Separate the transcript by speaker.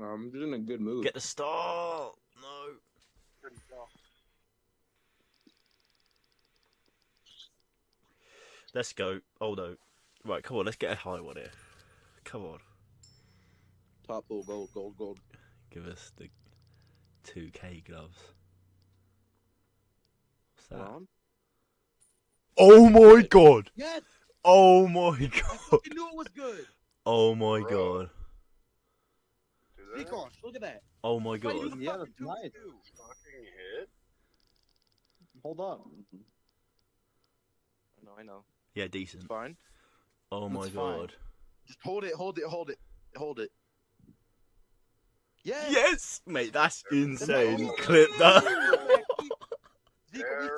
Speaker 1: I'm just in a good mood.
Speaker 2: Get the star. No. Let's go. Oh no. Right, come on. Let's get a high one here. Come on.
Speaker 1: Top pull, gold, gold, gold.
Speaker 2: Give us the 2K gloves. What's that?
Speaker 1: On.
Speaker 2: Oh my god!
Speaker 1: Yes!
Speaker 2: Oh my
Speaker 1: I
Speaker 2: god!
Speaker 1: fucking knew it was good!
Speaker 2: Oh my
Speaker 3: Bro.
Speaker 2: god!
Speaker 1: Gosh, look at that.
Speaker 2: Oh my
Speaker 1: Why you
Speaker 2: god!
Speaker 4: Yeah,
Speaker 1: fucking
Speaker 4: that's
Speaker 1: do
Speaker 4: nice.
Speaker 1: it too?
Speaker 3: Fucking hit.
Speaker 4: Hold on.
Speaker 1: I know.
Speaker 2: Yeah,
Speaker 1: It's
Speaker 2: decent.
Speaker 1: fine.
Speaker 2: Oh my
Speaker 1: It's fine.
Speaker 2: god!
Speaker 1: Just hold it, hold it, hold it, hold it. Yes!
Speaker 2: Yes, mate, that's
Speaker 3: There we
Speaker 2: insane.
Speaker 1: go.
Speaker 2: Clip that.
Speaker 1: Zeke, we